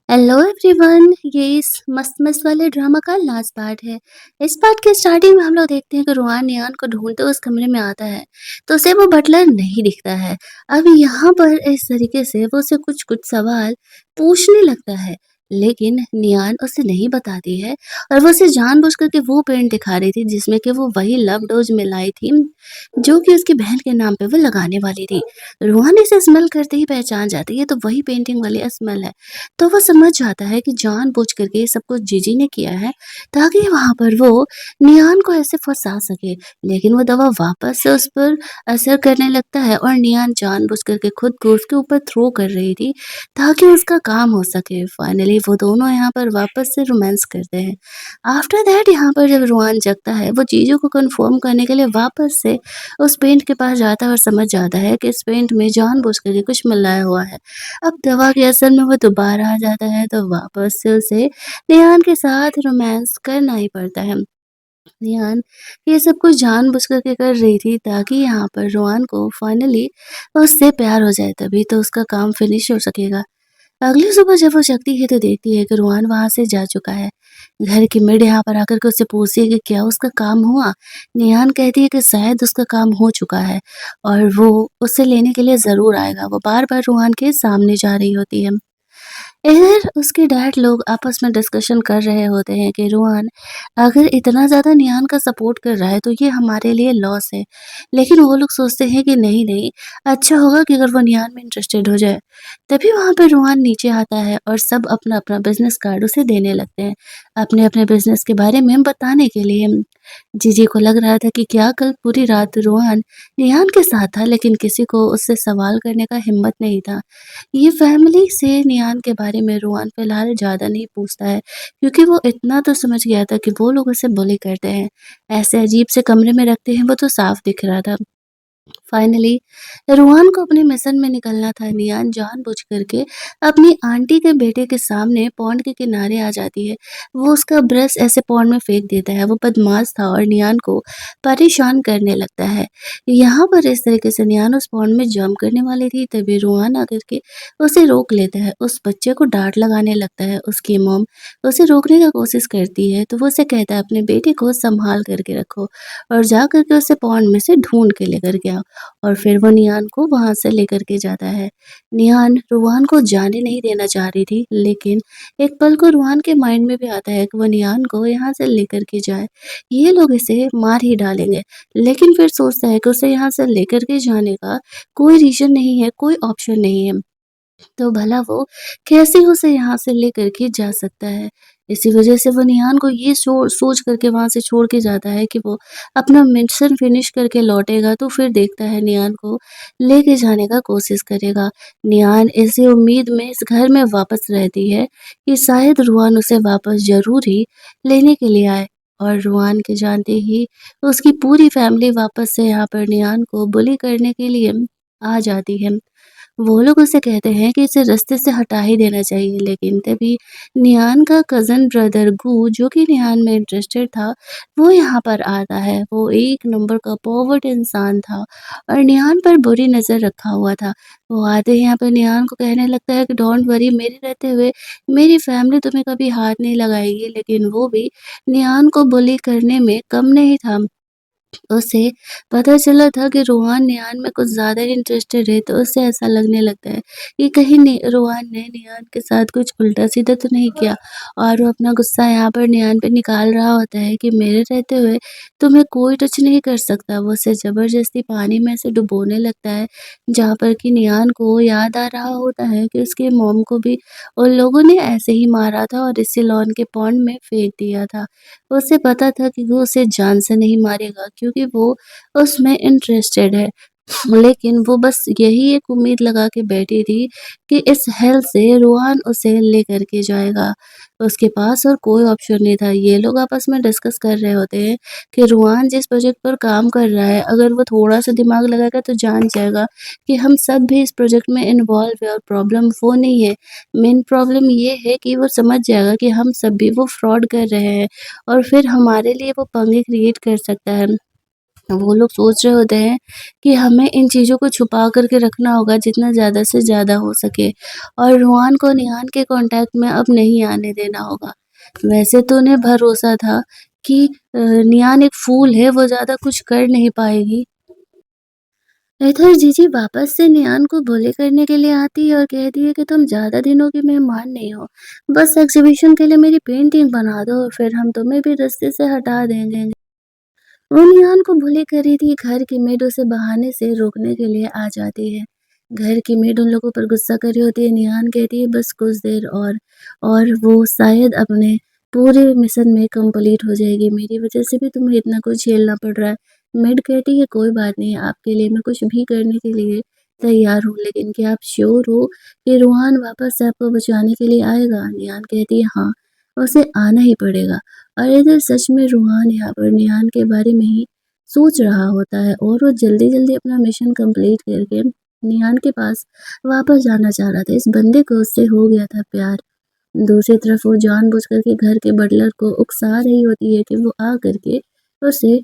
Hello everyone, ये इस मस्त मस्त वाले ड्रामा का लास्ट पार्ट है। इस पार्ट के स्टार्टिंग में हम लोग देखते हैं कि रोहान निहान को ढूंढते हुए उस कमरे में आता है, तो उसे वो बटलर नहीं दिखता है। अब यहाँ पर इस तरीके से वो उसे कुछ कुछ सवाल पूछने लगता है, लेकिन निहान उसे नहीं बताती है। और वो उसे जानबूझ करके वो पेंट दिखा रही थी जिसमें कि वो वही लव डोज में लाई थी, जो कि उसकी बहन के नाम पे वो लगाने वाली थी। रोहान इसे स्मेल करते ही पहचान जाती है, तो वही पेंटिंग वाली स्मेल है। तो वो समझ जाता है कि जानबूझ करके ये सब कुछ जीजी ने किया है, ताकि वहाँ पर वो नियान को ऐसे फँसा सके। लेकिन वो दवा वापस से उस पर असर करने लगता है और नियान जानबूझ करके खुद को उसके ऊपर थ्रो कर रही थी, ताकि उसका काम हो सके। फाइनली वो दोनों यहाँ पर वापस से रोमांस करते हैं। आफ्टर दैट यहाँ पर जब रोहान जगता है, वो जीजू को कन्फर्म करने के लिए वापस से उस पेंट के पास जाता है और समझ जाता है कि इस पेंट में जानबूझ करके कुछ मिलाया हुआ है। अब दवा के असर में वो दोबारा आ जाता है, तो वापस से उसे रेहान के साथ रोमांस करना ही पड़ता है। रेहान ये सब कुछ जानबूझ कर के कर रही थी, ताकि यहाँ पर रोहान को फाइनली उससे प्यार हो जाए, तभी तो उसका काम फिनिश हो सकेगा। अगली सुबह जब वो जगती है, तो देखती है कि रोहान वहाँ से जा चुका है। घर की मेड यहाँ पर आकर के उससे पूछती है कि क्या उसका काम हुआ? नेहान कहती है कि शायद उसका काम हो चुका है और वो उसे लेने के लिए ज़रूर आएगा। वो बार-बार रोहान के सामने जा रही होती है। इधर उसके डैड लोग आपस में डिस्कशन कर रहे होते हैं कि रोहन अगर इतना ज़्यादा निहान का सपोर्ट कर रहा है, तो ये हमारे लिए लॉस है। लेकिन वो लोग सोचते हैं कि नहीं नहीं, अच्छा होगा कि अगर वो निहान में इंटरेस्टेड हो जाए। तभी वहाँ पे रोहन नीचे आता है और सब अपना अपना बिजनेस कार्ड उसे देने लगते हैं, अपने अपने बिजनेस के बारे में बताने के लिए। जीजी को लग रहा था कि क्या कल पूरी रात रोहन निहान के साथ था, लेकिन किसी को उससे सवाल करने का हिम्मत नहीं था। ये फैमिली से नियान के बारे में रोहन फिलहाल ज़्यादा नहीं पूछता है, क्योंकि वो इतना तो समझ गया था कि वो लोग उसे बुली करते हैं। ऐसे अजीब से कमरे में रखते हैं, वो तो साफ दिख रहा था। फाइनली रोहन को अपने मिशन में निकलना था। नियान जानबूझ करके अपनी आंटी के बेटे के सामने पॉन्ड के किनारे आ जाती है। वो उसका ब्रश ऐसे पॉन्ड में फेंक देता है। वो बदमाश था और नियान को परेशान करने लगता है। यहाँ पर इस तरीके से नियान उस पॉन्ड में जंप करने वाली थी, तभी रोहन आकर के उसे रोक लेता है। उस बच्चे को डांट लगाने लगता है। उसकी मॉम उसे रोकने का कोशिश करती है, तो वो उसे कहता है अपने बेटे को संभाल करके रखो और जा करके उसे पॉन्ड में से ढूंढ के लेकर के आओ। और फिर वो निहान को वहाँ से लेकर के जाता है। निहान रूहान को जाने नहीं देना चाह रही थी, लेकिन एक पल को रूहान के माइंड में भी आता है कि वो निहान को यहाँ से लेकर के जाए। ये लोग इसे मार ही डालेंगे, लेकिन फिर सोचता है कि उसे यहाँ से लेकर के जाने का कोई रीज़न नहीं है, कोई ऑप्शन नहीं है। तो भला वो कैसे उसे यहाँ से लेकर के जा सकता है। इसी वजह से वो निहान को ये सोच करके वहाँ से छोड़ के जाता है कि वो अपना मिशन फिनिश करके लौटेगा, तो फिर देखता है निहान को लेके जाने का कोशिश करेगा। निहान इसी उम्मीद में इस घर में वापस रहती है कि शायद रूहान उसे वापस ज़रूर ही लेने के लिए आए। और रूहान के जानते ही उसकी पूरी फैमिली वापस से यहाँ पर निहान को बुली करने के लिए आ जाती है। वो लोग उसे कहते हैं कि इसे रास्ते से हटा ही देना चाहिए, लेकिन तभी निहान का कज़न ब्रदर गू, जो कि निहान में इंटरेस्टेड था, वो यहाँ पर आता है। वो एक नंबर का परवर्ट इंसान था और निहान पर बुरी नज़र रखा हुआ था। वो आते ही यहाँ पे निहान को कहने लगता है कि डोंट वरी, मेरे रहते हुए मेरी फैमिली तुम्हें कभी हाथ नहीं लगाएगी। लेकिन वो भी निहान को बुली करने में कम नहीं था। उसे पता चला था कि रोहान निहान में कुछ ज़्यादा इंटरेस्टेड है, तो उसे ऐसा लगने लगता है कि कहीं रोहान ने निहान के साथ कुछ उल्टा-सीधा तो नहीं किया। और वो अपना गुस्सा यहाँ पर निहान पे निकाल रहा होता है कि मेरे रहते हुए तुम्हें कोई टच नहीं कर सकता। वो उसे ज़बरदस्ती पानी में से डुबोने लगता है, जहाँ पर कि निहान को याद आ रहा होता है कि उसके मॉम को भी उन लोगों ने ऐसे ही मारा था और इसी लॉन के पॉन्ड में फेंक दिया था। उसे पता था कि वो उसे जान से नहीं मारेगा, क्योंकि वो उसमें इंटरेस्टेड है। लेकिन वो बस यही एक उम्मीद लगा के बैठी थी कि इस हेल से रोहान उसे लेकर के जाएगा। उसके पास और कोई ऑप्शन नहीं था। ये लोग आपस में डिस्कस कर रहे होते हैं कि रोहान जिस प्रोजेक्ट पर काम कर रहा है, अगर वो थोड़ा-सा दिमाग लगाएगा तो जान जाएगा कि हम सब भी इस प्रोजेक्ट में इन्वॉल्व है और प्रॉब्लम वो नहीं है। मेन प्रॉब्लम ये है कि वो समझ जाएगा कि हम सब भी वो फ्रॉड कर रहे हैं और फिर हमारे लिए वो पंगे क्रिएट कर सकता है। वो लोग सोच रहे होते हैं कि हमें इन चीज़ों को छुपा कर के रखना होगा जितना ज़्यादा से ज़्यादा हो सके और रुआन को निहान के कॉन्टैक्ट में अब नहीं आने देना होगा। वैसे तो उन्हें भरोसा था कि निहान एक फूल है, वो ज़्यादा कुछ कर नहीं पाएगी। इधर जीजी वापस से निहान को भोले करने के लिए आती है और कहती है कि तुम ज़्यादा दिनों की मेहमान नहीं हो। बस एग्ज़िबिशन के लिए मेरी पेंटिंग बना दो और फिर हम तुम्हें भी रास्ते से हटा देंगे। वो निहान को भूले करी थी, घर की मेड उसे बहाने से रोकने के लिए आ जाती है। घर की मेड उन लोगों पर गुस्सा कर रही होती है, निहान कहती है बस कुछ देर और वो शायद अपने पूरे मिशन में कंप्लीट हो जाएगी, मेरी वजह से भी तुम्हें इतना कुछ झेलना पड़ रहा है। मेड कहती है कोई बात नहीं, आपके लिए मैं कुछ भी करने के लिए तैयार हूँ, लेकिन क्या आप श्योर हो कि रूहान वापस से आपको बचाने के लिए आएगा? निहान कहती है हाँ, उसे आना ही पड़ेगा। और इधर सच में रूहान यहाँ पर निहान के बारे में ही सोच रहा होता है और वो जल्दी-जल्दी अपना मिशन कंप्लीट करके निहान के पास वापस जाना चाह रहा था। इस बंदे को उससे हो गया था प्यार। दूसरी तरफ वो जानबूझ कर के घर के बटलर को उकसा रही होती है कि वो आ करके उसे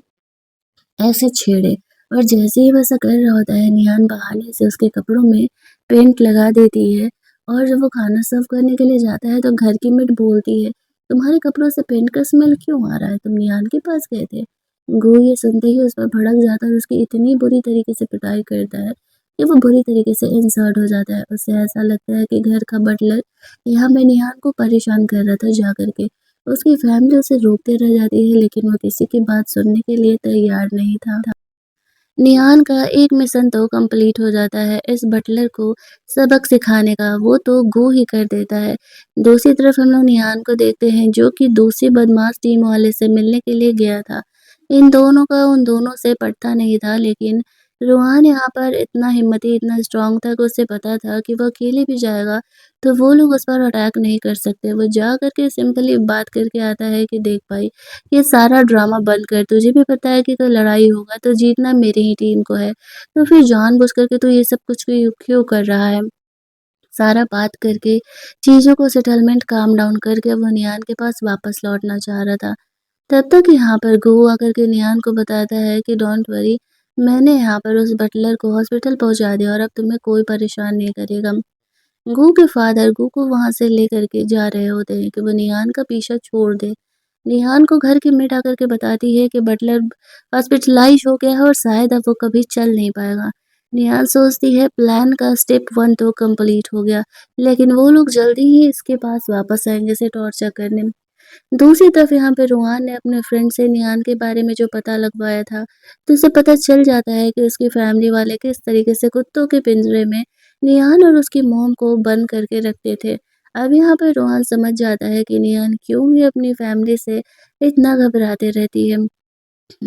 ऐसे छेड़े और जैसे ही वैसा कर रहा होता है, निहान बहाने से उसके कपड़ों में पेंट लगा देती है और जब वो खाना सर्व करने के लिए जाता है तो घर की मेड बोलती है, तुम्हारे कपड़ों से पेंट का स्मेल क्यों आ रहा है? तुम निहान के पास गए थे? गो ये सुनते ही उस पर भड़क जाता है और उसकी इतनी बुरी तरीके से पिटाई करता है कि वो बुरी तरीके से इंसर्ट हो जाता है। उसे ऐसा लगता है कि घर का बटलर यहाँ पे निहान को परेशान कर रहा था जा करके। उसकी फैमिली उसे रोकते रह जाती है लेकिन वो किसी की बात सुनने के लिए तैयार नहीं था। निहान का एक मिशन तो कंप्लीट हो जाता है इस बटलर को सबक सिखाने का, वो तो गो ही कर देता है। दूसरी तरफ हम लोग निहान को देखते हैं जो कि दूसरी बदमाश टीम वाले से मिलने के लिए गया था। इन दोनों का उन दोनों से पटता नहीं था लेकिन रूहान यहाँ पर इतना हिम्मती, इतना स्ट्रॉन्ग था कि उसे पता था कि वो अकेले भी जाएगा तो वो लोग उस पर अटैक नहीं कर सकते। वो जा कर के सिंपली बात करके आता है कि देख भाई, ये सारा ड्रामा बंद कर, तुझे भी पता है कि कोई लड़ाई होगा तो जीतना मेरी ही टीम को है, तो फिर जानबूझ कर के तू ये सब कुछ क्यों क्यों कर रहा है? सारा बात करके चीज़ों को सेटलमेंट काम डाउन करके वो नियान के पास वापस लौटना चाह रहा था। तब तक यहाँ पर गो आकर के नियान को बताता है कि डोंट वरी, मैंने यहाँ पर उस बटलर को हॉस्पिटल पहुँचा दिया और अब तुम्हें कोई परेशान नहीं करेगा। गू के फादर गू को वहाँ से लेकर के जा रहे होते हैं कि वो निहान का पीछा छोड़ दे। निहान को घर की मेड आकर के बताती है कि बटलर हॉस्पिटलाइज हो गया है और शायद अब वो कभी चल नहीं पाएगा। निहान सोचती है प्लान का स्टेप 1 तो कंप्लीट हो गया, लेकिन वो लोग जल्दी ही इसके पास वापस आएँगे इसे टॉर्चर करने। दूसरी तरफ यहाँ पे रोहान ने अपने फ्रेंड से निहान के बारे में जो पता लगवाया था, तो उसे पता चल जाता है कि उसकी फैमिली वाले किस तरीके से कुत्तों के पिंजरे में निहान और उसकी मॉम को बंद करके रखते थे। अब यहाँ पे रोहान समझ जाता है कि निहान क्यों ही अपनी फैमिली से इतना घबराते रहती है।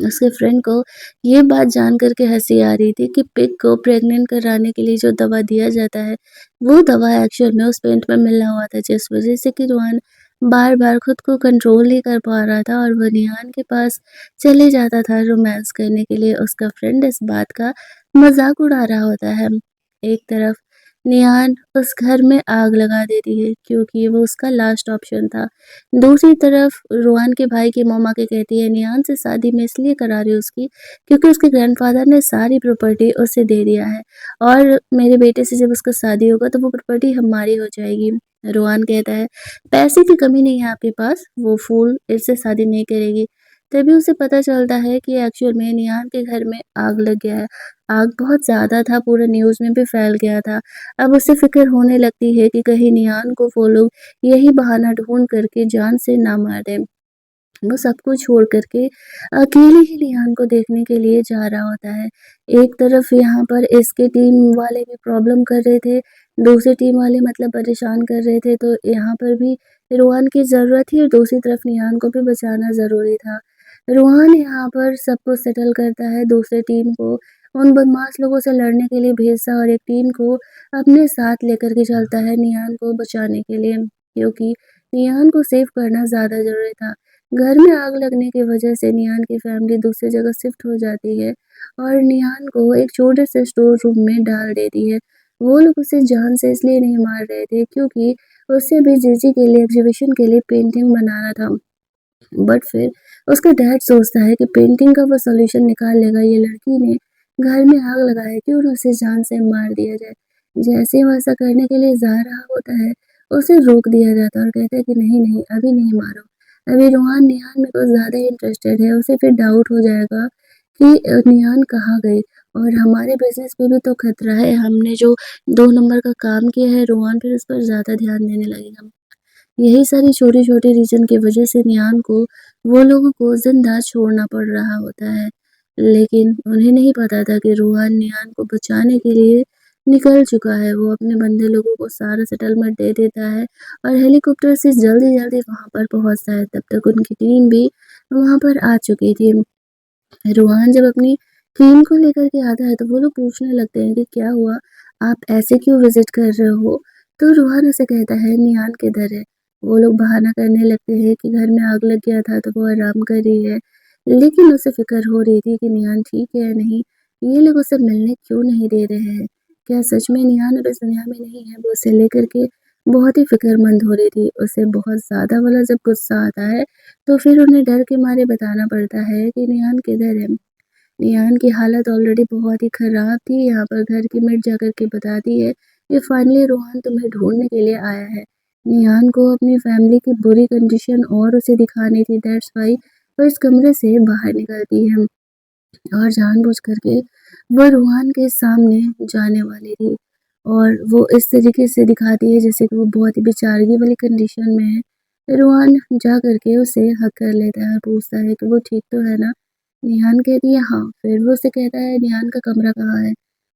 उसके फ्रेंड को ये बात जान कर के हँसी आ रही थी कि पिग को प्रेग्नेंट कराने के लिए जो दवा दिया जाता है, वो दवा एक्चुअल में उस पेंट में मिला हुआ था, जिस वज़ह से कि रोहन बार-बार खुद को कंट्रोल नहीं कर पा रहा था और वो निहान के पास चले जाता था रोमांस करने के लिए। उसका फ्रेंड इस बात का मज़ाक उड़ा रहा होता है। एक तरफ निहान उस घर में आग लगा देती है क्योंकि वो उसका लास्ट ऑप्शन था। दूसरी तरफ रोहन के भाई की मॉम आके कहती है निहान से शादी मैं इसलिए करा रही हूँ उसकी क्योंकि उसके ग्रैंडफादर ने सारी प्रॉपर्टी उसे दे दिया है और मेरे बेटे से जब उसका शादी होगा तो वो प्रॉपर्टी हमारी हो जाएगी। रोहन कहता है पैसे की कमी नहीं है आपके पास, वो फूल इससे शादी नहीं करेगी। तभी उसे पता चलता है कि एक्चुअल में निहान के घर में आग लग गया है। आग बहुत ज़्यादा था, पूरे न्यूज़ में भी फैल गया था। अब उसे फ़िक्र होने लगती है कि कहीं निहान को वो लोग यही बहाना ढूँढ करके जान से ना मार दें। वो सब कुछ छोड़ कर के अकेले ही रिहान को देखने के लिए जा रहा होता है। एक तरफ यहाँ पर इसके टीम वाले भी प्रॉब्लम कर रहे थे, दूसरी टीम वाले मतलब परेशान कर रहे थे, तो यहाँ पर भी रोहान की ज़रूरत थी और दूसरी तरफ निहान को भी बचाना ज़रूरी था। रोहान यहाँ पर सब कुछ सेटल करता है, दूसरी टीम को उन बदमाश लोगों से लड़ने के लिए भेजता और एक टीम को अपने साथ लेकर के चलता है निहान को बचाने के लिए, क्योंकि निहान को सेव करना ज़्यादा ज़रूरी था। घर में आग लगने की वजह से निहान की फैमिली दूसरी जगह शिफ्ट हो जाती है और निहान को एक छोटे से स्टोर रूम में डाल देती है। वो लोग उसे जान से इसलिए नहीं मार रहे थे क्योंकि उसे भी जीजी के लिए एग्जीबिशन के लिए पेंटिंग बनाना था। बट फिर उसका डैड सोचता है कि पेंटिंग का वो सॉल्यूशन निकाल लेगा, ये लड़की ने घर में आग लगाई, क्यों ना उसे जान से मार दिया जाए। जैसे वो ऐसा करने के लिए जा रहा होता है, उसे रोक दिया जाता है और कहता है कि नहीं, नहीं, अभी नहीं मारो। अभी रोहान निहान में कुछ ज़्यादा ही इंटरेस्टेड है, उसे फिर डाउट हो जाएगा कि निहान कहाँ गई और हमारे बिज़नेस पे भी तो खतरा है, हमने जो 2 नंबर का काम किया है, रोहान फिर उस पर ज़्यादा ध्यान देने लगेगा। यही सारी छोटी-छोटी रीज़न की वज़ह से नियान को वो लोगों को ज़िंदा छोड़ना पड़ रहा होता है। लेकिन उन्हें नहीं पता था कि रूहान नियान को बचाने के लिए निकल चुका है। वो अपने बंदे लोगों को सारा सेटलमेंट दे देता है और हेलीकॉप्टर से जल्दी-जल्दी वहाँ पर पहुँचता है। तब तक उनकी टीम भी वहाँ पर आ चुकी थी। रोहान जब अपनी टीम को लेकर के आता है तो वो लोग पूछने लगते हैं कि क्या हुआ? आप ऐसे क्यों विज़िट कर रहे हो? तो रोहान उसे कहता है नियान किधर है? वो लोग बहाना करने लगते हैं कि घर में आग लग गया था तो वो आराम कर रही है। लेकिन उसे फ़िक्र हो रही थी कि नियान ठीक है या नहीं? ये लोग उसे मिलने क्यों नहीं दे रहे हैं? क्या सच में नियान अब इस दुनिया में नहीं है? वो उसे लेकर के बहुत ही फ़िक्रमंद हो रही थी। उसे बहुत ज़्यादा वाला जब गुस्सा आता है तो फिर उन्हें डर के मारे बताना पड़ता है कि नियान किधर है। नियान की हालत ऑलरेडी बहुत ही खराब थी, यहाँ पर घर की मेड जाकर के बताती है कि फाइनली रोहन तुम्हें ढूँढने के लिए आया है। नियान को अपनी फैमिली की बुरी कंडीशन और उसे दिखानी थी, दैट्स व्हाई वो इस कमरे से बाहर निकलती है। और जानबूझ करके वो रूहान के सामने जाने वाली थी और वो इस तरीके से दिखाती है जैसे कि वो बहुत ही बेचारगी वाली कंडीशन में है। रूहान जा करके उसे हग कर लेता है, पूछता है कि वो ठीक तो है ना? निहान कहती है हाँ। फिर वो उसे कहता है निहान का कमरा कहाँ है?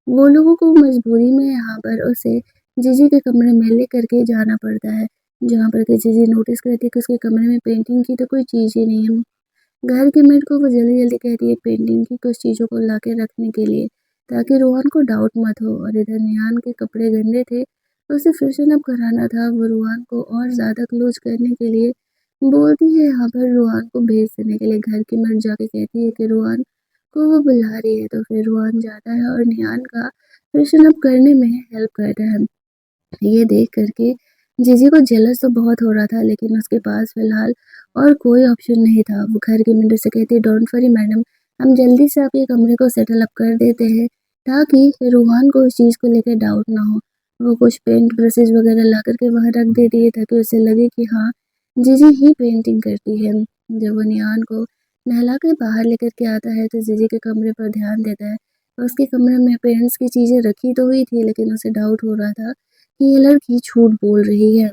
वो लोगों को मजबूरी में यहाँ पर उसे जीजी के कमरे में लेकर के जाना पड़ता है, जहाँ पर कि जीजी नोटिस करती है कि उसके कमरे में पेंटिंग की तो कोई चीज़ ही नहीं है। घर की मेड को वो जल्दी-जल्दी कहती है पेंटिंग की कुछ चीज़ों को लाके रखने के लिए, ताकि रोहन को डाउट मत हो। और इधर निहान के कपड़े गंदे थे, तो उसे फ्रेशन अप कराना था। वो रोहन को और ज़्यादा क्लोज करने के लिए बोलती है यहाँ पर रोहन को भेज देने के लिए। घर की मेड जाके कहती है कि रोहन को वो बुला रही है, तो फिर रोहन जाता है और निहान का फ्रेशन अप करने में हेल्प करता है। ये देख कर के जीजी को जेलस तो बहुत हो रहा था, लेकिन उसके पास फ़िलहाल और कोई ऑप्शन नहीं था। वो घर की विंडो से कहती है, "डोंट वरी मैडम, हम जल्दी से आपके कमरे को सेटल अप कर देते हैं, ताकि रोहान को इस चीज़ को लेकर डाउट ना हो।" वो कुछ पेंट ब्रशेज़ वगैरह ला कर के वहाँ रख देती है, ताकि उसे लगे कि हाँ, जीजी ही पेंटिंग करती है। जब वो नियान को नहला के बाहर लेकर के आता है, तो जीजी के कमरे पर ध्यान देता है। उसके कमरे में पेरेंट्स की चीज़ें रखी तो हुई थी, लेकिन उसे डाउट हो रहा था कि ये लड़की झूठ बोल रही है।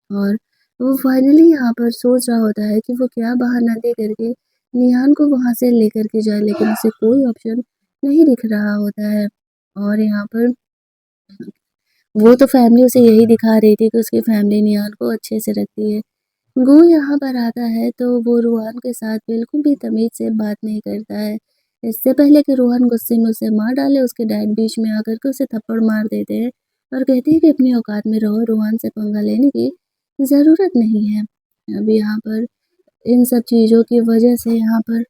और वो फाइनली यहाँ पर सोच रहा होता है कि वो क्या बहाना दे करके निहान को वहाँ से लेकर के जाए, लेकिन उसे कोई ऑप्शन नहीं दिख रहा होता है। और यहाँ पर वो तो फैमिली उसे यही दिखा रही थी कि उसकी फैमिली निहान को अच्छे से रखती है। गू यहाँ पर आता है तो वो रूहान के साथ बिल्कुल भी तमीज़ से बात नहीं करता है। इससे पहले कि रूहान गुस्से में उसे मार डाले, उसके डैड बीच में आकर के उसे थप्पड़ मार देते हैं और कहते हैं कि अपनी औकात में रहो, रूहान से पंगा लेने की ज़रूरत नहीं है। अब यहाँ पर इन सब चीज़ों की वजह से यहाँ पर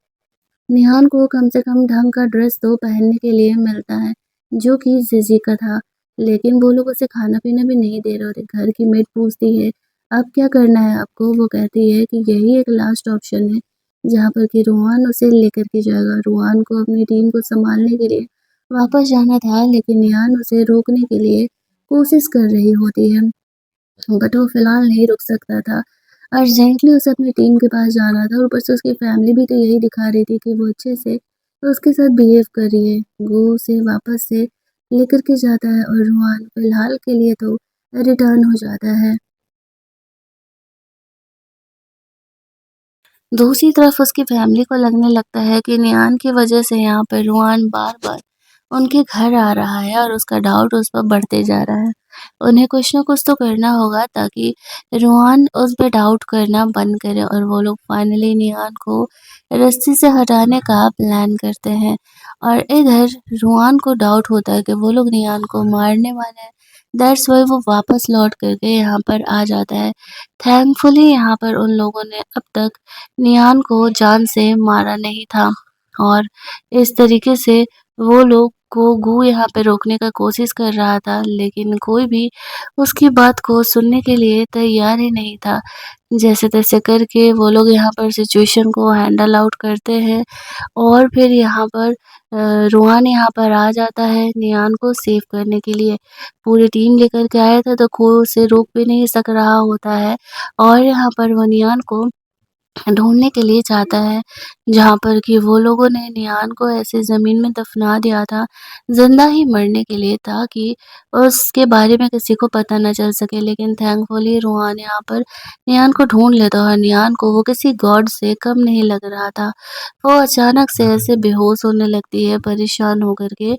निहान को कम से कम ढंग का ड्रेस तो पहनने के लिए मिलता है, जो कि ज़िज़ी का था। लेकिन वो लोग उसे खाना-पीना भी नहीं दे रहे होते। घर की मेड पूछती है, "अब क्या करना है आपको?" वो कहती है कि यही एक लास्ट ऑप्शन है, जहाँ पर कि रोहान उसे लेकर के जाएगा। रोहान को अपनी टीम को सँभालने के लिए वापस जाना था, लेकिन निहान उसे रोकने के लिए कोशिश कर रही होती है। बट वो फ़िलहाल नहीं रुक सकता था। अर्जेंटली उसे अपनी टीम के पास जाना था, ऊपर से उसकी फैमिली भी तो यही दिखा रही थी कि वो अच्छे से उसके साथ बिहेव कर रही है। वो उसे वापस से लेकर के जाता है और रुआन फ़िलहाल के लिए तो रिटर्न हो जाता है। दूसरी तरफ उसकी फैमिली को लगने लगता है कि नियान की वजह से यहाँ पे रुआन बार-बार उनके घर आ रहा है और उसका डाउट उस पर बढ़ते जा रहा है। उन्हें कुछ न कुछ तो करना होगा ताकि रुआन उस पे डाउट करना बंद करे और वो लोग फाइनली नियान को रस्सी से हटाने का प्लान करते हैं। और इधर रुआन को डाउट होता है कि वो लोग नियान को मारने वाले हैं। दैट्स व्हाई वो वापस लौट कर के यहाँ पर आ जाता है। थैंकफुली यहाँ पर उन लोगों ने अब तक नियान को जान से मारा नहीं था और इस तरीके से वो लोग को गू यहाँ पे रोकने का कोशिश कर रहा था, लेकिन कोई भी उसकी बात को सुनने के लिए तैयार ही नहीं था। जैसे-तैसे करके वो लोग यहाँ पर सिचुएशन को हैंडल आउट करते हैं और फिर यहाँ पर रोहान यहाँ पर आ जाता है नियान को सेव करने के लिए। पूरी टीम लेकर के आया था तो कोई उसे रोक भी नहीं सक रहा होता है और यहाँ पर वो नियान को ढूँढने के लिए जाता है, जहाँ पर कि वो लोगों ने नियान को ऐसे ज़मीन में दफ़ना दिया था, ज़िंदा ही मरने के लिए ताकि उसके बारे में किसी को पता ना चल सके। लेकिन थैंकफुली रूहान यहाँ पर नियान को ढूँढ लेता है और नियान को वो किसी गॉड से कम नहीं लग रहा था। वो अचानक से ऐसे बेहोश होने लगती है परेशान होकर के,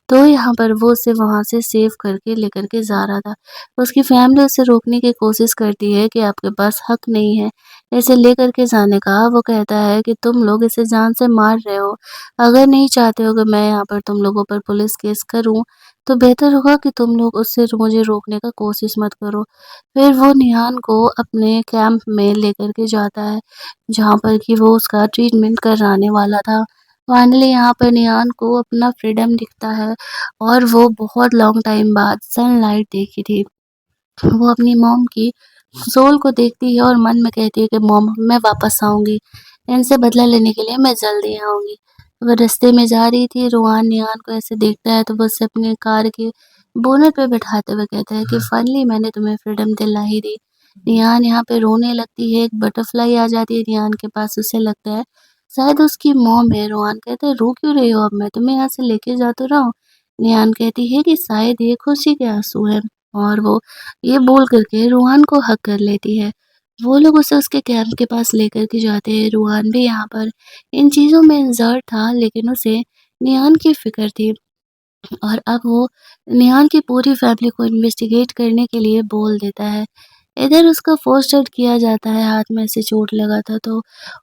तो यहाँ पर वो उसे वहाँ से सेव करके लेकर के जा रहा था। उसकी फैमिली उसे रोकने की कोशिश करती है कि आपके पास हक नहीं है इसे लेकर के जाने का। वो कहता है कि तुम लोग इसे जान से मार रहे हो। अगर नहीं चाहते हो कि मैं यहाँ पर तुम लोगों पर पुलिस केस करूँ, तो बेहतर होगा कि तुम लोग उससे मुझे रोकने का कोशिश मत करो। फिर वो निहान को अपने कैंप में लेकर के जाता है, जहाँ पर कि वो उसका ट्रीटमेंट कराने वाला था। फाइनली यहाँ पर निहान को अपना फ्रीडम दिखता है और वो बहुत लॉन्ग टाइम बाद सनलाइट देखी थी। वो अपनी मॉम की सोल को देखती है और मन में कहती है कि मॉम मैं वापस आऊँगी। इनसे बदला लेने के लिए मैं जल्दी आऊँगी। वो रास्ते में जा रही थी, रोहान निहान को ऐसे देखता है तो वो उसे अपने कार के बोनट पे बिठाते हुए कहता है कि फाइनली मैंने तुम्हें फ्रीडम दिला ही दी। निहान यहाँ पे रोने लगती है, एक बटरफ्लाई आ जाती है निहान के पास, उसे लगता है शायद उसकी मॉम है। रोहान कहता है रो क्यों रही हो, अब मैं तुम्हें यहाँ से लेके जा तो रहा हूँ। निहान कहती है कि शायद ये खुशी के आँसू हैं और वो ये बोल कर के रूहान को हग कर लेती है। वो लोग उसे उसके कैंप के पास लेकर के जाते हैं। रूहान भी यहाँ पर इन चीज़ों में इंज़र्ड था, लेकिन उसे निहान की फ़िक्र थी और अब वो निहान की पूरी फैमिली को इन्वेस्टिगेट करने के लिए बोल देता है। इधर उसका फर्स्ट एड किया जाता है, हाथ में ऐसे चोट लगा था तो,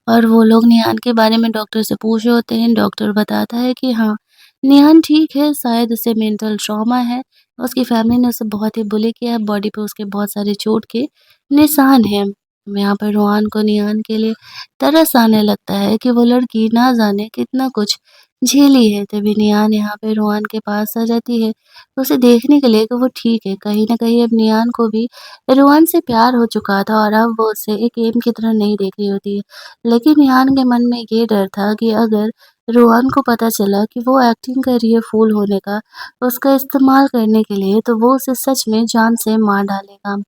और वो लोग निहान के बारे में डॉक्टर से पूछ रहे होते हैं। डॉक्टर बताता है कि हाँ, निहान ठीक है, शायद उसे मेंटल ट्रॉमा है। उसकी फैमिली ने उसे बहुत ही बुली किया है, बॉडी पे उसके बहुत सारे चोट के निशान हैं। यहाँ पर रोहान को निहान के लिए तरस आने लगता है कि वो लड़की ना जाने कितना कुछ झेली है। तभी निहान यहाँ पे रोहान के पास आ जाती है, उसे देखने के लिए कि वो ठीक है। कहीं न कहीं अब निहान को भी रोहन से प्यार हो चुका था और अब वो उसे एक एम की तरह नहीं देख रही होती है। लेकिन रेहान के मन में ये डर था कि अगर रोहन को पता चला कि वो एक्टिंग कर रही है फूल होने का, उसका इस्तेमाल करने के लिए, तो वो उसे सच में जान से मार डालेगा।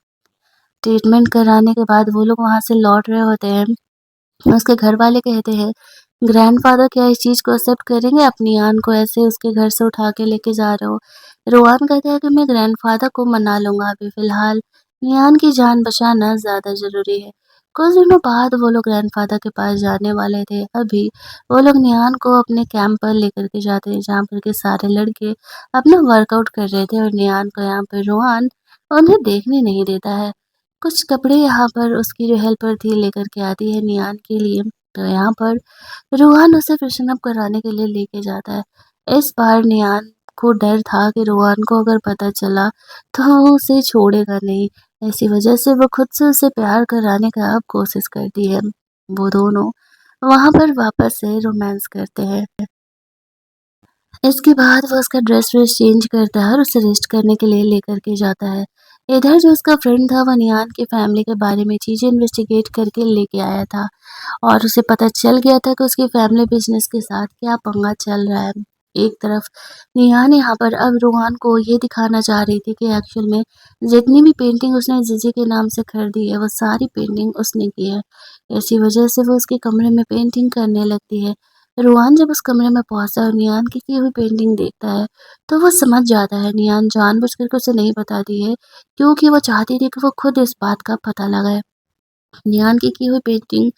ट्रीटमेंट कराने के बाद वो लोग वहाँ से लौट रहे होते हैं। उसके घरवाले कहते हैं, ग्रैंडफ़ादर क्या इस चीज़ को एक्सेप्ट करेंगे? आप नियान को ऐसे उसके घर से उठा के लेके जा रहे हो। रोहान कहता है कि मैं ग्रैंडफ़ादर को मना लूँगा, अभी फ़िलहाल नियान की जान बचाना ज़्यादा ज़रूरी है। कुछ दिनों बाद वो लोग ग्रैंडफ़ादर के पास जाने वाले थे। अभी वो लोग नियान को अपने कैंप पर लेकर के जाते हैं, जहाँ पर के सारे लड़के अपना वर्कआउट कर रहे थे और नियान को यहाँ पर रोहान उन्हें देखने नहीं देता है। कुछ कपड़े यहाँ पर उसकी जो हेल्पर थी लेकर के आती है नियान के लिए, तो यहाँ पर रूहान उसे फ्रेशन अप कराने के लिए लेके जाता है। इस बार नियान को डर था कि रूहान को अगर पता चला तो वो उसे छोड़ेगा नहीं। ऐसी वजह से वो खुद से उसे प्यार कराने का अब कोशिश करती है। वो दोनों वहाँ पर वापस से रोमांस करते हैं। इसके बाद वो उसका ड्रेस-व्रेस चेंज करता है और उसे रेस्ट करने के लिए लेकर के जाता है। इधर जो उसका फ्रेंड था वो नियान की फैमिली के बारे में चीज़ें इन्वेस्टिगेट करके लेके आया था और उसे पता चल गया था कि उसकी फैमिली बिज़नेस के साथ क्या पंगा चल रहा है। एक तरफ नियान यहाँ पर अब रोहान को ये दिखाना चाह रही थी कि एक्चुअल में जितनी भी पेंटिंग उसने जीजी के नाम से खरीदी है, वो सारी पेंटिंग उसने की है। इसी वजह से वो उसके कमरे में पेंटिंग करने लगती है। रोहान जब उस कमरे में पहुँचता है और नियान की हुई पेंटिंग देखता है, तो वो समझ जाता है नियान जानबूझकर के उसे नहीं बताती है, क्योंकि वो चाहती थी कि वो खुद इस बात का पता लगाए। नियान की हुई पेंटिंग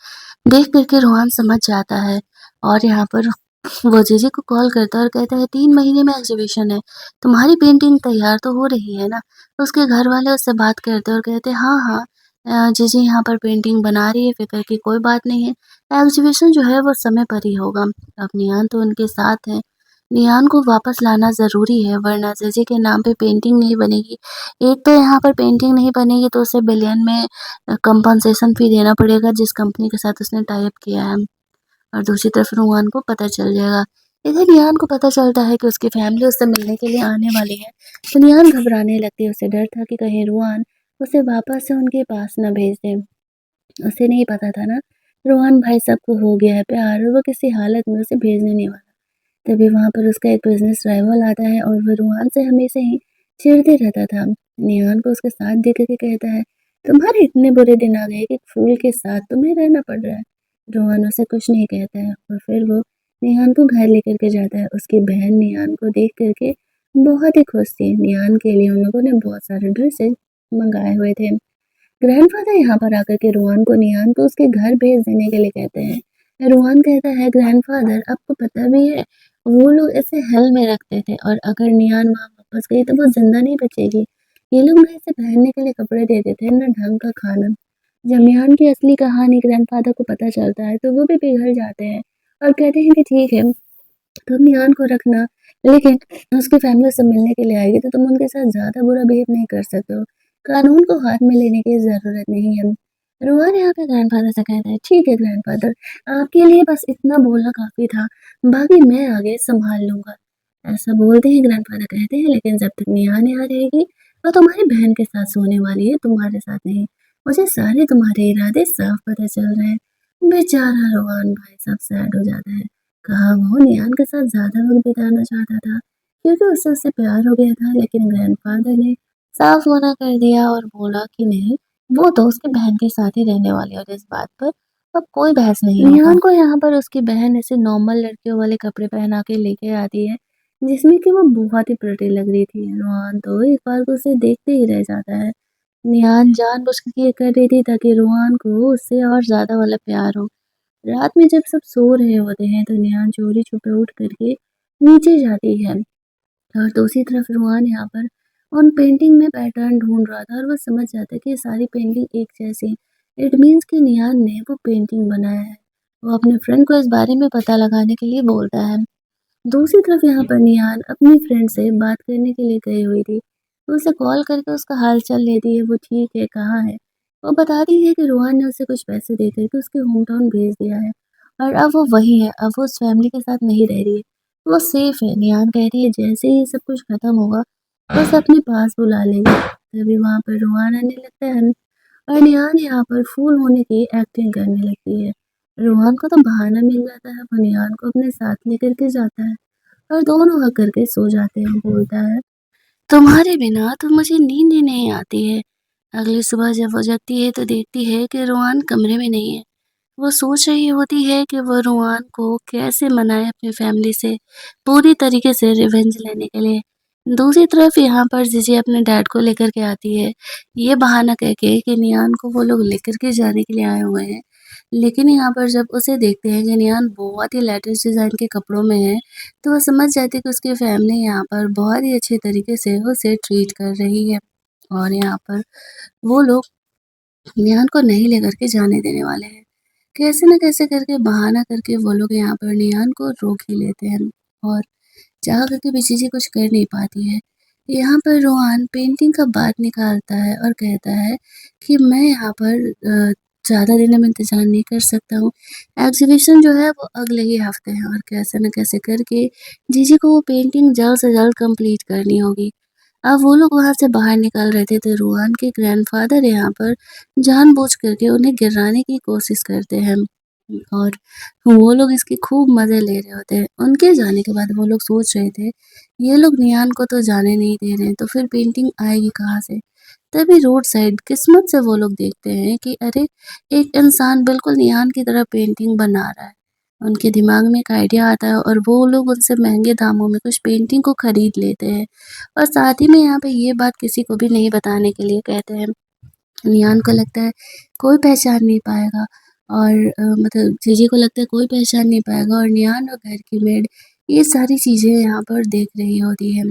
देख कर के रोहान समझ जाता है और यहाँ पर वो जीजी को कॉल करता है और कहता है 3 महीने में एग्ज़िबिशन है, तुम्हारी पेंटिंग तैयार तो हो रही है ना? उसके घरवाले उससे बात करते हैं और कहते हैं हाँ, हाँ जीजी यहाँ पर पेंटिंग बना रही है, फ़िक्र की कोई बात नहीं है। एग्ज़िबिशन जो है वो समय पर ही होगा। अब नियान तो उनके साथ है। नियान को वापस लाना ज़रूरी है, वरना जीजी के नाम पे पेंटिंग नहीं बनेगी। एक तो यहाँ पर पेंटिंग नहीं बनेगी तो उसे बिलियन में कंपनसेशन फ़ी देना पड़ेगा जिस कंपनी के साथ उसने टाई अप किया है। और दूसरी तरफ रूहान को पता चल जाएगा। इधर निहान को पता चलता है कि उसकी फैमिली उससे मिलने के लिए आने वाली है, तो निहान घबराने लगती है। उसे डर था कि कहीं रुआन उसे वापस से उनके पास ना भेज दे। उसे नहीं पता था ना, रोहन भाई साहब को हो गया है प्यार और वो किसी हालत में उसे भेजने नहीं वाला। तभी वहाँ पर उसका एक बिज़नेस राइवल आता है और वो रोहन से हमेशा ही चिढ़ते रहता था। निहान को उसके साथ देख के कहता है, तुम्हारे इतने बुरे दिन आ गए कि एक फूल के साथ तुम्हें रहना पड़ रहा है। रोहन उसे कुछ नहीं कहता है और फिर वो निहान को घर लेकर के जाता है। उसकी बहन निहान को देख करके बहुत ही खुश थी। निहान के लिए उन लोगों ने बहुत सारे ड्रेसेस मंगाए हुए थे। ग्रैंडफ़ादर यहाँ पर आकर के रोहन को निहान को उसके घर भेज देने के लिए कहते हैं। रोहन कहता है, ग्रैंडफ़ादर आपको पता भी है, वो लोग इसे हेल में रखते थे और अगर निहान वहाँ वापस गई तो वो ज़िंदा नहीं बचेगी। ये लोग ना इसे पहनने के लिए कपड़े देते थे, ना ढंग का खाना। जब निहान की असली कहानी ग्रैंडफ़ादर को पता चलता है तो वो भी पिघल जाते हैं और कहते हैं कि ठीक है, तुम निहान को रखना, लेकिन उसकी फैमिली से मिलने के लिए आएगी तो तुम उनके साथ ज़्यादा बुरा बिहेव नहीं कर सकते हो। कानून को हाथ में लेने की ज़रूरत नहीं है। रोहन यहाँ पे ग्रैंडफ़ादर से कहता है, ठीक है ग्रैंडफ़ादर, आपके लिए बस इतना बोलना काफ़ी था, बाकी मैं आगे सँभाल लूँगा। ऐसा बोलते ही ग्रैंडफ़ादर कहते हैं, लेकिन जब तक निहान यहाँ रहेगी, वो तुम्हारी बहन के साथ सोने वाली है, तुम्हारे साथ नहीं। मुझे सारे तुम्हारे इरादे साफ पता चल रहे हैं। बेचारा रोहन भाई साहब सैड हो जाता है। कहा वो नियान के साथ ज़्यादा वक़्त बिताना चाहता था, क्योंकि उसे उससे प्यार हो गया था, लेकिन ग्रैंडफ़ादर ने साफ मना कर दिया और बोला कि नहीं, वो तो उसकी बहन के साथ ही रहने वाली है और इस बात पर अब कोई बहस नहीं होगा। नियान को यहाँ पर उसकी बहन ऐसे नॉर्मल लड़कियों वाले कपड़े पहना के लेके आती है, जिसमें कि वो बहुत ही प्रिटी लग रही थी। रोहान तो एक बार को उसे देखते ही रह जाता है। नियान जानबूझ के ये कर रही थी ताकि रोहान को उससे और ज़्यादा वाला प्यार हो। रात में जब सब सो रहे होते हैं तो नेहा चोरी छुपे उठ करके नीचे जाती है और दूसरी तरफ रुहान यहाँ पर उन पेंटिंग में पैटर्न ढूंढ रहा था और वो समझ जाता है कि ये सारी पेंटिंग एक जैसी। इट मीन्स कि निहान ने वो पेंटिंग बनाया है। वो अपने फ्रेंड को इस बारे में पता लगाने के लिए बोलता है। दूसरी तरफ यहाँ पर निहान अपनी फ्रेंड से बात करने के लिए गई हुई थी। वो उसे कॉल करके उसका हाल चाल लेती है, वो ठीक है, कहाँ है। वो बताती है कि रोहन ने उसे कुछ पैसे दे करके उसके होम टाउन भेज दिया है और अब वो वहीं है, अब वो उस फैमिली के साथ नहीं रह रही है, वो सेफ है। निहान कहती है जैसे ही सब कुछ खत्म होगा वो उसे अपने पास बुला लेगी। तभी वहाँ पर रोहन आने लगता है और निहान यहाँ पर फूल होने की एक्टिंग करने लगती है। रोहन को तो बहाना मिल जाता है, वो निहान को अपने साथ लेकर के जाता है और दोनों हक करके सो जाते हैं। बोलता है, तुम्हारे बिना तो मुझे नींद ही नहीं आती है। अगली सुबह जब वो जगती है तो देखती है कि रोहान कमरे में नहीं है। वो सोच रही होती है कि वो रोहान को कैसे मनाए अपनी फैमिली से पूरी तरीके से रिवेंज लेने के लिए। दूसरी तरफ यहाँ पर जीजी अपने डैड को लेकर के आती है, ये बहाना कह के कि नियान को वो लोग लेकर के जाने के लिए आए हुए हैं। लेकिन यहाँ पर जब उसे देखते हैं कि नियान बहुत ही लेटेस्ट डिज़ाइन के कपड़ों में है, तो वो समझ जाती है कि उसकी फैमिली यहाँ पर बहुत ही अच्छे तरीके से उसे ट्रीट कर रही है और यहाँ पर वो लोग निहान को नहीं लेकर के जाने देने वाले हैं। कैसे न कैसे करके बहाना करके वो लोग यहाँ पर निहान को रोक ही लेते हैं और चाह करके भी चीज़ें कुछ कर नहीं पाती है। यहाँ पर रोहान पेंटिंग का बात निकालता है और कहता है कि मैं यहाँ पर ज़्यादा दिनों में इंतज़ार नहीं कर सकता हूँ। एग्ज़िबिशन जो है वो अगले ही हफ़्ते है और कैसे न कैसे करके जीजी को वो पेंटिंग जल्द से जल्द कंप्लीट करनी होगी। अब वो लोग वहाँ से बाहर निकल रहे थे तो रोहन के ग्रैंडफ़ादर यहाँ पर जानबूझ करके उन्हें गिराने की कोशिश करते हैं और वो लोग इसके खूब मज़े ले रहे होते हैं। उनके जाने के बाद वो लोग सोच रहे थे, ये लोग नियान को तो जाने नहीं दे रहे हैं, तो फिर पेंटिंग आएगी कहाँ से? तभी रोड साइड किस्मत से वो लोग देखते हैं कि अरे! एक इंसान बिल्कुल नियान की तरह पेंटिंग बना रहा है। उनके दिमाग में एक आइडिया आता है और वो लोग उनसे महँगे दामों में कुछ पेंटिंग को खरीद लेते हैं और साथ ही में यहाँ पे ये बात किसी को भी नहीं बताने के लिए कहते हैं। नियान को लगता है कोई पहचान नहीं पाएगा और मतलब जीजी को लगता है कोई पहचान नहीं पाएगा और नियान और घर की मेड ये सारी चीज़ें यहाँ पर देख रही होती हैं।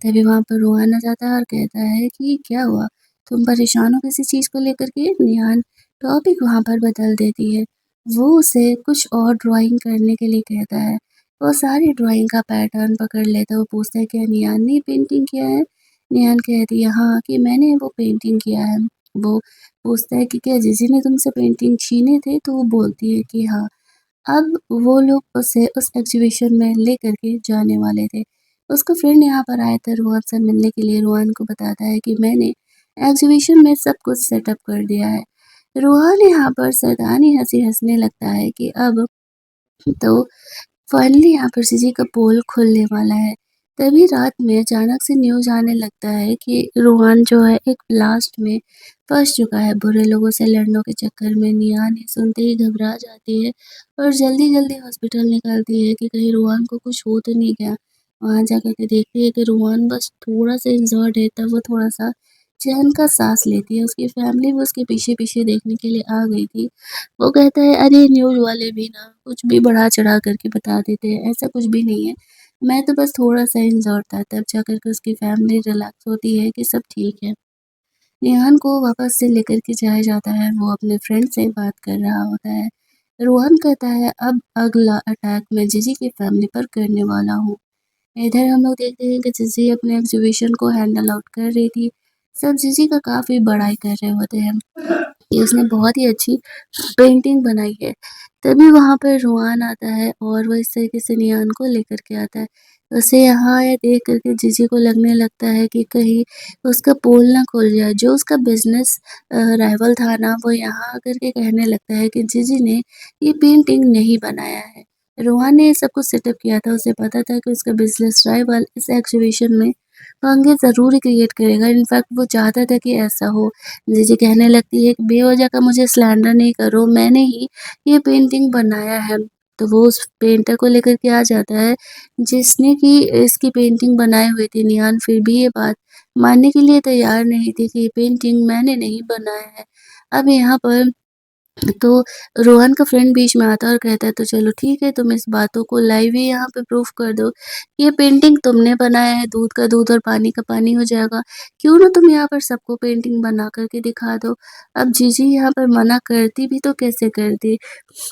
तभी वहाँ पर रोहन आ जाता है और कहता है कि क्या हुआ? तुम परेशान हो किसी चीज़ को लेकर के? निहान टॉपिक वहाँ पर बदल देती है। वो उसे कुछ और ड्राइंग करने के लिए कहता है। वो सारी ड्राइंग का पैटर्न पकड़ लेता है। वो पूछता है, क्या निहान ने पेंटिंग किया है? निहान कहती है, हाँ, कि मैंने वो पेंटिंग किया है। वो पूछता है कि क्या जीजी ने तुमसे पेंटिंग छीने थे? तो वो बोलती है कि हाँ। अब वो लोग उसे उस एग्ज़िबिशन में लेकर के जाने वाले थे। उसका फ्रेंड यहाँ पर आया था रोहन से मिलने के लिए, रोहन को बताता है कि मैंने एग्ज़िबिशन में सब कुछ सेटअप कर दिया है। रोहन यहाँ पर शैतानी हँसी हँसने लगता है कि अब तो फाइनली यहाँ पर जीजी का पोल खुलने वाला है। तभी रात में अचानक से न्यूज़ आने लगता है कि रोहन जो है एक ब्लास्ट में फँस चुका है बुरे लोगों से लड़ने के चक्कर में। निहान ये सुनते ही घबरा जाती है और जल्दी-जल्दी हॉस्पिटल निकलती है कि कहीं रोहन को कुछ हो तो नहीं गया। वहाँ जाकर के देखती है कि रोहन बस थोड़ा-सा इंजर्ड है, तब वो थोड़ा-सा चैन का साँस लेती है। उसकी फैमिली भी उसके पीछे-पीछे देखने के लिए आ गई थी। वो कहता है, अरे न्यूज़ वाले भी ना कुछ भी बढ़ा-चढ़ा करके बता देते हैं, ऐसा कुछ भी नहीं है। मैं तो बस थोड़ा-सा इंजर्ड था, तब जाकर के उसकी फैमिली रिलैक्स होती है कि सब ठीक है। रेहान को वापस से लेकर के जाया जाता है, वो अपने फ्रेंड से बात कर रहा होता है। रोहन कहता है, अब अगला अटैक मैं जीजी की फैमिली पर करने वाला हूँ। इधर हम लोग देखते हैं कि जीजी अपने एग्जीबिशन को हैंडल आउट कर रही थी। सब जीजी का काफ़ी बड़ाई कर रहे होते हैं कि उसने बहुत ही अच्छी पेंटिंग बनाई है। तभी वहाँ पर रुआन आता है और वो इस तरीके से नियान को लेकर के आता है। उसे यहाँ आया देख कर के जीजी को लगने लगता है कि कहीं उसका पोल ना खुल जाए। जो उसका बिज़नेस राइवल था ना, वो यहाँ आकर के कहने लगता है कि जीजी ने ये पेंटिंग नहीं बनाया है। रोहान ने ये सब कुछ सेटअप किया था, उसे पता था कि उसका बिज़नेस राइवल इस एग्ज़िबिशन में पंगे ज़रूर क्रिएट करेगा। इनफैक्ट वो चाहता था कि ऐसा हो। जीजी कहने लगती है कि बेवजह का मुझे स्लैंडर नहीं करो, मैंने ही ये पेंटिंग बनाया है। तो वो उस पेंटर को लेकर के आ जाता है जिसने कि इसकी पेंटिंग बनाई हुई थी। निहान फिर भी ये बात मानने के लिए तैयार नहीं थी कि ये पेंटिंग मैंने नहीं बनाया है। अब यहाँ पर तो रोहन का फ्रेंड बीच में आता है और कहता है, तो चलो ठीक है, तुम इस बातों को लाइव ही यहाँ पे प्रूफ कर दो। ये पेंटिंग तुमने बनाया है, दूध का दूध और पानी का पानी हो जाएगा। क्यों ना तुम यहाँ पर सबको पेंटिंग बना कर के दिखा दो। अब जीजी यहाँ पर मना करती भी तो कैसे करती।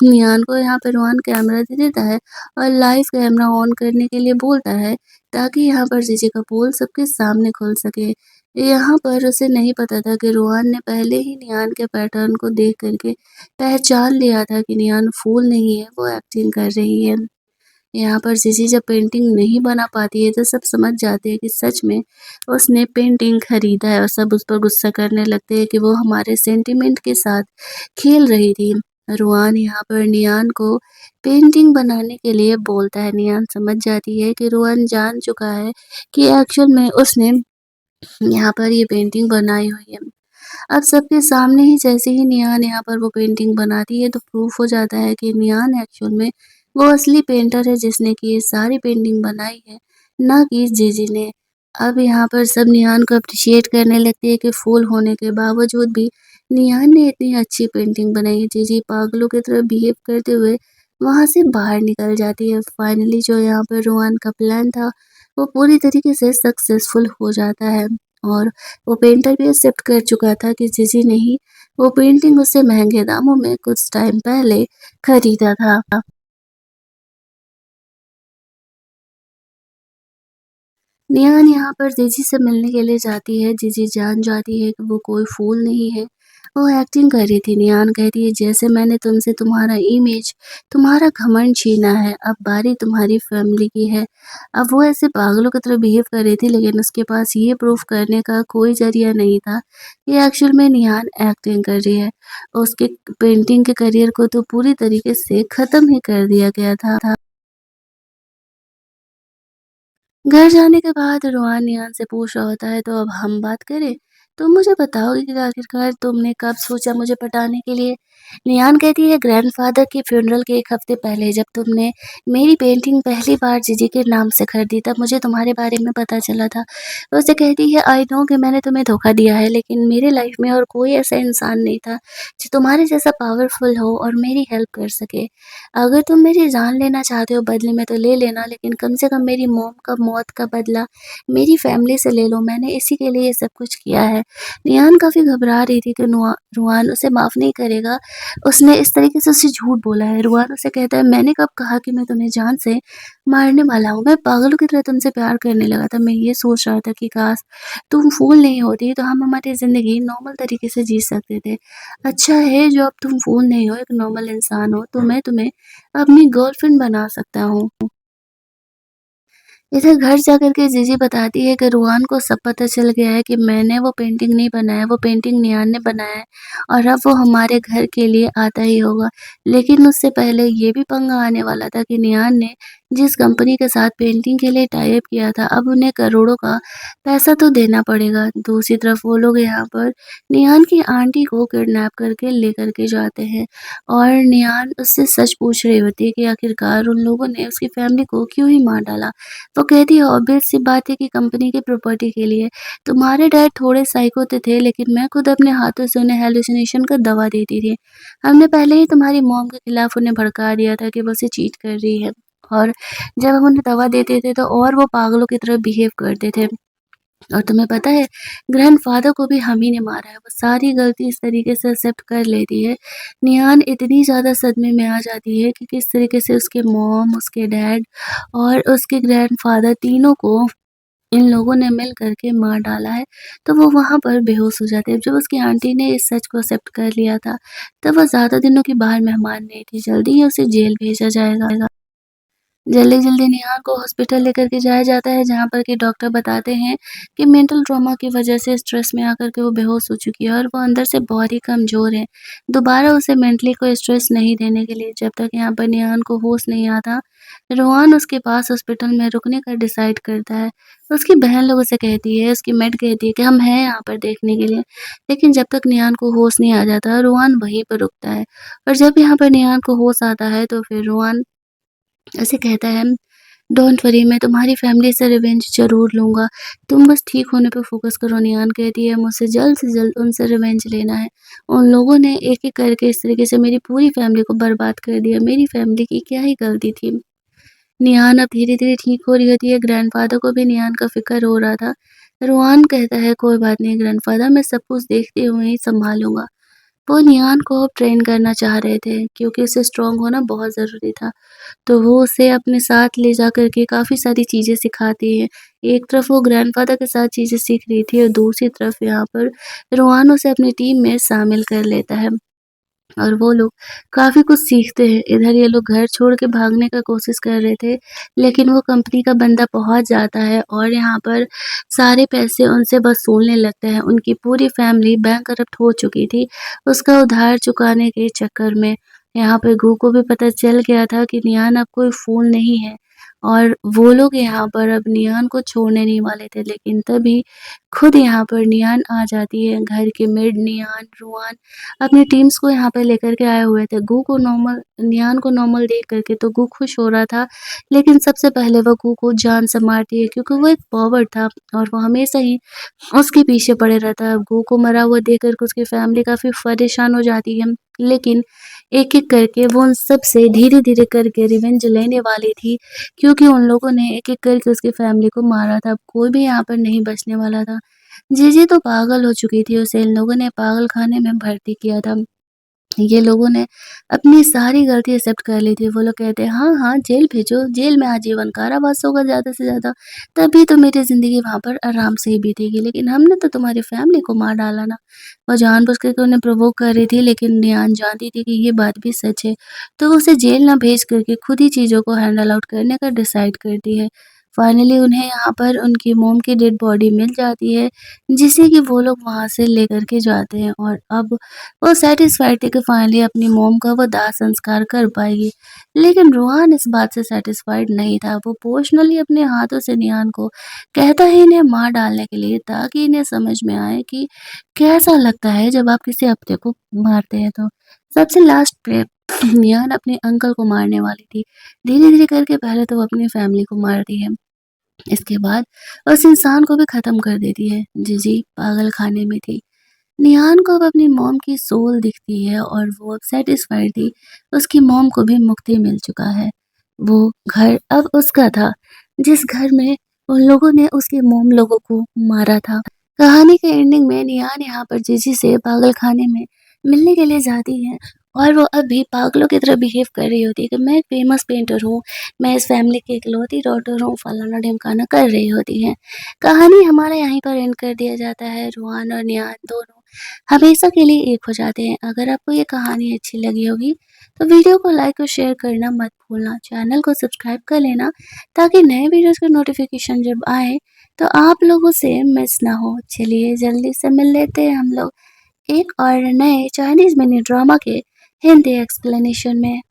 निहान को यहाँ पे रोहन कैमरा दे देता है और लाइव कैमरा ऑन करने के लिए बोलता है ताकि यहाँ पर जीजी का पोल सबके सामने खुल सके। यहाँ पर उसे नहीं पता था कि रोहन ने पहले ही निहान के पैटर्न को देख करके पहचान लिया था कि निहान फूल नहीं है, वो एक्टिंग कर रही है। यहाँ पर जीजी जब पेंटिंग नहीं बना पाती है तो सब समझ जाते हैं कि सच में उसने पेंटिंग खरीदा है और सब उस पर गुस्सा करने लगते हैं कि वो हमारे सेंटिमेंट के साथ खेल रही थी। रुआन यहाँ पर नियान को पेंटिंग बनाने के लिए बोलता है। नियान समझ जाती है कि रुआन जान चुका है कि एक्चुअल में उसने यहाँ पर ये पेंटिंग बनाई हुई है। अब सबके सामने ही जैसे ही निहान यहाँ पर वो पेंटिंग बनाती है तो प्रूफ हो जाता है कि निहान एक्चुअल में वो असली पेंटर है जिसने कि ये सारी पेंटिंग बनाई है, ना कि जीजी ने। अब यहाँ पर सब निहान को अप्रिशिएट करने लगती है कि फूल होने के बावजूद भी निहान ने इतनी अच्छी पेंटिंग बनाई है। जीजी पागलों की तरह बिहेव करते हुए वहाँ से बाहर निकल जाती है। फाइनली जो यहाँ पर रोहन का प्लान था वो पूरी तरीके से सक्सेसफुल हो जाता है और वो पेंटर भी एक्सेप्ट कर चुका था कि जीजी ने ही वो पेंटिंग उससे महँगे दामों में कुछ टाइम पहले खरीदा था। निहान यहाँ पर जीजी से मिलने के लिए जाती है। जीजी जान जाती है कि वो कोई फूल नहीं है, वो एक्टिंग कर रही थी। निहान कहती है, जैसे मैंने तुमसे तुम्हारा इमेज, तुम्हारा घमंड छीना है, अब बारी तुम्हारी फैमिली की है। अब वो ऐसे पागलों की तरह बिहेव कर रही थी लेकिन उसके पास ये प्रूफ करने का कोई ज़रिया नहीं था कि एक्चुअल में निहान एक्टिंग कर रही है। उसके पेंटिंग के करियर को तो पूरी तरीके से ख़त्म ही कर दिया गया था। घर जाने के बाद रोहान निहान से पूछ रहा होता है, तो अब हम बात करें? तुम मुझे बताओगे कि आखिरकार तुमने कब सोचा मुझे पटाने के लिए? निहान कहती है, ग्रैंडफ़ादर के फ्यूनरल के 1 हफ़्ते पहले जब तुमने मेरी पेंटिंग पहली बार जीजी के नाम से खरीदी तब मुझे तुम्हारे बारे में पता चला था। वो उसे कहती है, आई नो कि मैंने तुम्हें धोखा दिया है लेकिन मेरी लाइफ़ में और कोई ऐसा इंसान नहीं था जो तुम्हारे जैसा पावरफुल हो और मेरी हेल्प कर सके। अगर तुम मेरी जान लेना चाहते हो बदले में तो ले लेना, लेकिन कम से कम मेरी मॉम का मौत का बदला मेरी फैमिली से ले लो। मैंने इसी के लिए ये सब कुछ किया है। नियान काफ़ी घबरा रही थी कि रुआन उसे माफ़ नहीं करेगा। उसने इस तरीके से उसे झूठ बोला है। रुआन उसे कहता है, मैंने कब कहा कि मैं तुम्हें जान से मारने वाला हूँ? मैं पागलों की तरह तुमसे प्यार करने लगा था। मैं ये सोच रहा था कि काश तुम फूल नहीं होती तो हम हमारी ज़िंदगी नॉर्मल तरीके से जी सकते थे। अच्छा है जो अब तुम फूल नहीं हो, एक नॉर्मल इंसान हो, तो मैं तुम्हें अपनी गर्लफ्रेंड बना सकता हूँ। इधर घर जाकर के जीजी बताती है कि रुआन को सब पता चल गया है कि मैंने वो पेंटिंग नहीं बनाया, वो पेंटिंग नियान ने बनाया है और अब वो हमारे घर के लिए आता ही होगा। लेकिन उससे पहले ये भी पंगा आने वाला था कि नियान ने जिस कंपनी के साथ पेंटिंग के लिए टाई अप किया था, अब उन्हें करोड़ों का पैसा तो देना पड़ेगा। दूसरी तरफ वो लोग यहाँ पर नियान की आंटी को किडनैप करके लेकर के जाते हैं और नियान उससे सच पूछ रही होती है कि आखिरकार उन लोगों ने उसकी फैमिली को क्यों ही मार डाला। वो कहती है ऑब्वियस सी बात है कि कंपनी की प्रॉपर्टी के लिए। तुम्हारे डैड थोड़े साइको तो थे लेकिन मैं खुद अपने हाथों से उन्हें हैलुसिनेशन का दवा देती थी। हमने पहले ही तुम्हारी मॉम के खिलाफ उन्हें भड़का दिया था कि वो उसे चीट कर रही है और जब हम उन्हें दवा देते थे तो और वो पागलों की तरह बिहेव करते थे। और तुम्हें पता है ग्रैंडफ़ादर को भी हम ही ने मारा है। वो सारी गलती इस तरीके से एक्सेप्ट कर लेती है। नियान इतनी ज़्यादा सदमे में आ जाती है कि किस तरीके से उसके मॉम, उसके डैड और उसके ग्रैंडफ़ादर तीनों को इन लोगों ने मिल कर के मार डाला है, तो वो वहाँ पर बेहोश हो जाती है। जब उसकी आंटी ने इस सच को एक्सेप्ट कर लिया था, तब वो ज़्यादा दिनों की बाहर मेहमान नहीं थी, जल्दी ही उसे जेल भेजा जाएगा। जल्दी-जल्दी नेहा को हॉस्पिटल लेकर के जाया जाता है, जहाँ पर कि डॉक्टर बताते हैं कि मेंटल ट्रॉमा की वजह से स्ट्रेस में आकर के वो बेहोश हो चुकी है और वो अंदर से बहुत ही कमज़ोर है। दोबारा उसे मेंटली कोई स्ट्रेस नहीं देने के लिए जब तक यहाँ पर नेहान को होश नहीं आता, रोहान उसके पास हॉस्पिटल में रुकने का डिसाइड करता है। उसकी बहन लोग उसे कहती है, उसकी मेड कहती है कि हम हैं यहाँ पर देखने के लिए। लेकिन जब तक नेहान को होश नहीं आ जाता, रोहान वहीं पर रुकता है और जब यहाँ पर नेहान को होश आता है, तो फिर रोहान ऐसे कहता है डोंट वरी मैं तुम्हारी फैमिली से रिवेंज ज़रूर लूँगा। तुम बस ठीक होने पे फ़ोकस करो। नियान कहती है मुझे जल्द से जल्द उनसे रिवेंज लेना है। उन लोगों ने एक-एक करके इस तरीके से मेरी पूरी फैमिली को बर्बाद कर दिया। मेरी फैमिली की क्या ही गलती थी। नियान अब धीरे-धीरे ठीक हो रही होती है। ग्रैंडफ़ादर को भी नियान का फ़िक्र हो रहा था। रोहान कहता है कोई बात नहीं ग्रैंडफ़ादर मैं सब कुछ देखते हुए ही सँभालूँगा। वो नियान को अब ट्रेन करना चाह रहे थे क्योंकि उसे स्ट्रॉन्ग होना बहुत ज़रूरी था। तो वो उसे अपने साथ ले जाकर के काफ़ी सारी चीज़ें सिखाती है। एक तरफ वो ग्रैंडफ़ादर के साथ चीज़ें सीख रही थी और दूसरी तरफ यहाँ पर रोहान उसे अपनी टीम में शामिल कर लेता है। और वो लोग काफ़ी कुछ सीखते हैं। इधर ये लोग घर छोड़ के भागने का कोशिश कर रहे थे, लेकिन वो कंपनी का बंदा पहुँच जाता है और यहाँ पर सारे पैसे उनसे वसूलने लगता है। उनकी पूरी फैमिली बैंकरप्ट हो चुकी थी, उसका उधार चुकाने के चक्कर में। यहाँ पे गू को भी पता चल गया था कि नियान अब कोई फूल नहीं है और वो लोग यहाँ पर अब नियान को छोड़ने नहीं वाले थे। लेकिन तभी खुद यहाँ पर नियान आ जाती है। घर के मेड नियान, रुआन अपनी टीम्स को यहाँ पे लेकर के आए हुए थे। गू को नॉर्मल नियान को नॉर्मल देख कर के तो गू खुश हो रहा था, लेकिन सबसे पहले वो गू को जान से मारती है क्योंकि वो एक कॉवर्ड था और वो हमेशा ही उसके पीछे पड़े रहता है। गू को मरा हुआ देख कर के उसकी फैमिली काफ़ी परेशान हो जाती है, लेकिन एक-एक करके वो उन सब से धीरे-धीरे करके रिवेंज लेने वाली थी क्योंकि उन लोगों ने एक-एक करके उसकी फैमिली को मारा था। कोई भी यहाँ पर नहीं बचने वाला था। जीजी तो पागल हो चुकी थी, उसे इन लोगों ने पागल खाने में भर्ती किया था। ये लोगों ने अपनी सारी गलती एक्सेप्ट कर ली थी। वो लोग कहते हैं, "हाँ, हाँ, जेल भेजो, जेल में आजीवन कारावास होगा ज़्यादा से ज़्यादा, तभी तो मेरी ज़िंदगी वहाँ पर आराम से ही बीतेगी। लेकिन हमने तो तुम्हारी फैमिली को मार डाला ना।" वो जानबूझ कर के उन्हें प्रोवोक कर रही थी, लेकिन नियान जानती थी कि ये बात भी सच है, तो वो उसे जेल ना भेज कर के खुद ही चीज़ों को हैंडल आउट करने का डिसाइड करती है। फाइनली उन्हें यहाँ पर उनकी मॉम की डेड बॉडी मिल जाती है, जिसे कि वो लोग वहाँ से लेकर के जाते हैं और अब वो सैटिस्फाइड थी कि फाइनली अपनी मॉम का वो दाह संस्कार कर पाएगी। लेकिन रोहान इस बात से सैटिस्फाइड नहीं था। वो पर्सनली अपने हाथों से नियान को कहता है इन्हें मार डालने के लिए ताकि इन्हें समझ में आए कि कैसा लगता है जब आप किसी अपने को मारते हैं तो। सबसे लास्ट पे नियान अपने अंकल को मारने वाली थी। धीरे-धीरे करके पहले तो वो अपनी फैमिली को मारती है। इसके बाद उस इंसान को भी ख़त्म कर देती है। जीजी पागल खाने में थी। निहान को अब अपनी मॉम की सोल दिखती है और वो अब सैटिस्फाइड थी। उसकी मॉम को भी मुक्ति मिल चुका है। वो घर अब उसका था, जिस घर में उन लोगों ने उसके मॉम लोगों को मारा था। कहानी के एंडिंग में नियान यहाँ पर जीजी से पागल खाने में मिलने के लिए जाती है और वो अब भी पागलों की तरह बिहेव कर रही होती है कि मैं एक फेमस पेंटर हूँ, मैं इस फैमिली की इकलौती डॉटर हूँ, फलाना ढिमकाना कर रही होती है। कहानी हमारा यहीं पर एंड कर दिया जाता है। रुहान और नियान दोनों हमेशा के लिए एक हो जाते हैं। अगर आपको ये कहानी अच्छी लगी होगी तो वीडियो को लाइक और शेयर करना मत भूलना। चैनल को सब्सक्राइब कर लेना ताकि नए वीडियोज़ का नोटिफिकेशन जब आए तो आप लोगों से मिस ना हो। चलिए जल्दी से मिल लेते हैं हम लोग एक और नए चाइनीज़ मिनी ड्रामा के हिंदी एक्सप्लेनेशन में।